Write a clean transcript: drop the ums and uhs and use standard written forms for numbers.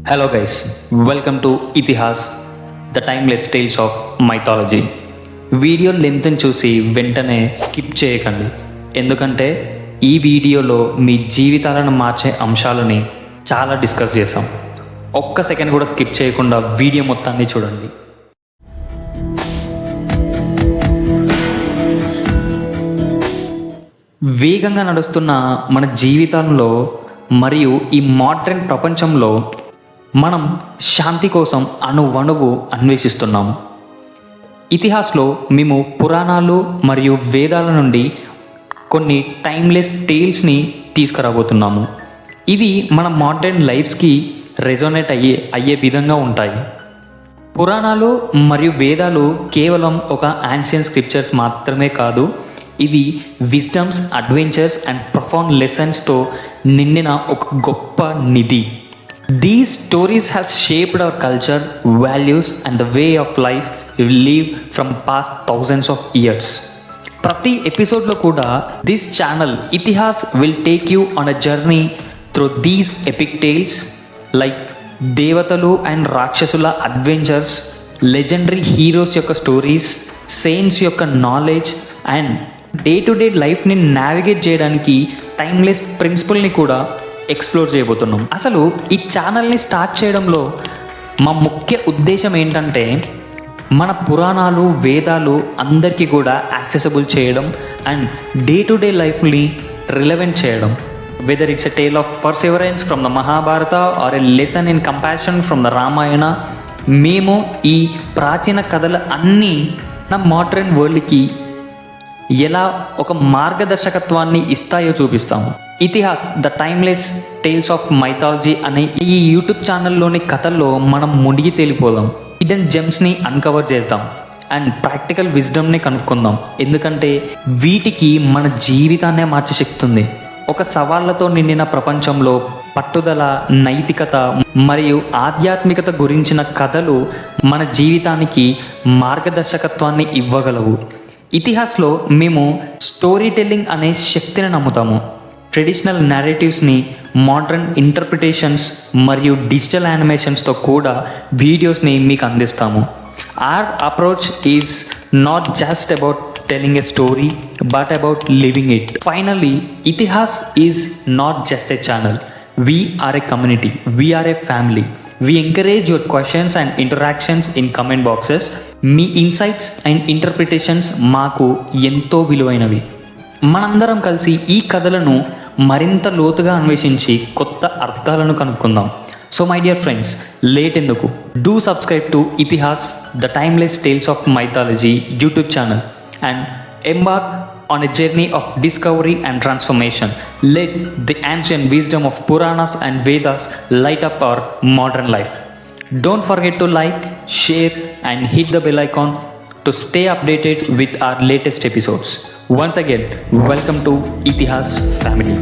Hello guys, welcome to Itihas, the timeless tales of mythology. Video లెంత్ని చూసి వెంటనే skip చేయకండి, ఎందుకంటే ఈ వీడియోలో మీ జీవితాలను మార్చే అంశాలని చాలా డిస్కస్ చేసాం. ఒక్క సెకండ్ కూడా స్కిప్ చేయకుండా వీడియో మొత్తాన్ని చూడండి. వేగంగా నడుస్తున్న మన జీవితంలో మరియు ఈ మోడ్రన్ ప్రపంచంలో మనం శాంతి కోసం అణువణువు అన్వేషిస్తున్నాము. ఇతిహాస్లో మేము పురాణాలు మరియు వేదాల నుండి కొన్ని టైమ్లెస్ టేల్స్ని తీసుకురాబోతున్నాము. ఇవి మన మోడ్రన్ లైఫ్స్కి రెజోనేట్ అయ్యే విధంగా ఉంటాయి. పురాణాలు మరియు వేదాలు కేవలం ఒక యాన్షియన్ స్క్రిప్చర్స్ మాత్రమే కాదు, ఇవి విజ్డమ్స్, అడ్వెంచర్స్ అండ్ ప్రొఫౌండ్ లెసన్స్తో నిండిన ఒక గొప్ప నిధి. These stories has shaped our culture, values and the way of life we live from past thousands of years. ప్రతి ఎపిసోడ్లో కూడా this channel Itihaas will take you on a journey through these epic tales like దేవతలు and రాక్షసుల adventures, legendary heroes యొక్క stories, saints యొక్క knowledge and day to day లైఫ్ని navigate చేయడానికి timeless ప్రిన్సిపల్ని కూడా ఎక్స్ప్లోర్ చేయబోతున్నాం. అసలు ఈ ఛానల్ని స్టార్ట్ చేయడంలో మా ముఖ్య ఉద్దేశం ఏంటంటే మన పురాణాలు, వేదాలు అందరికీ కూడా యాక్సెసిబుల్ చేయడం అండ్ డే టు డే లైఫ్ని రిలవెంట్ చేయడం. Whether it's a tale of perseverance from the Mahabharata or a lesson in compassion from the Ramayana, మేము ఈ ప్రాచీన కథలు అన్నీ నా మోడ్రన్ వరల్డ్కి ఎలా ఒక మార్గదర్శకత్వాన్ని ఇస్తాయో చూపిస్తాము. Itihas the timeless tales of mythology అనే ఈ యూట్యూబ్ ఛానల్లోని కథల్లో మనం మునిగి తేలిపోదాం, హిడెన్ జెమ్స్ని అన్కవర్ చేద్దాం అండ్ ప్రాక్టికల్ విజ్డమ్ని కనుక్కుందాం. ఎందుకంటే వీటికి మన జీవితాన్నే మార్చే శక్తి ఉంది. ఒక సవాళ్లతో నిండిన ప్రపంచంలో పట్టుదల, నైతికత మరియు ఆధ్యాత్మికత గురించిన కథలు మన జీవితానికి మార్గదర్శకత్వాన్ని ఇవ్వగలవు. ఇతిహాస్లో మేము స్టోరీ టెల్లింగ్ అనే శక్తిని నమ్ముతాము. ట్రెడిషనల్ నేరేటివ్స్ని మోడ్రన్ ఇంటర్ప్రిటేషన్స్ మరియు డిజిటల్ యానిమేషన్స్తో కూడా వీడియోస్ని మీకు అందిస్తాము. Our approach is not just about telling a story but about living it. Finally, Itihas is not just a channel. We are a community. We are a family. We encourage your questions and interactions in comment boxes. Me insights and interpretations మాకు ఎంతో విలువైనవి. మనందరం కలిసి ఈ కథలను మరింత లోతుగా అన్వేషించి కొత్త అర్థాలను కనుక్కుందాం. So my dear friends, late ఎందుకు? Do subscribe to Itihas the timeless tales of mythology YouTube channel and embark on a journey of discovery and transformation. Let the ancient wisdom of Puranas and Vedas light up our modern life. Don't forget to like, share and hit the bell icon to stay updated with our latest episodes. Once again, welcome to Itihas family.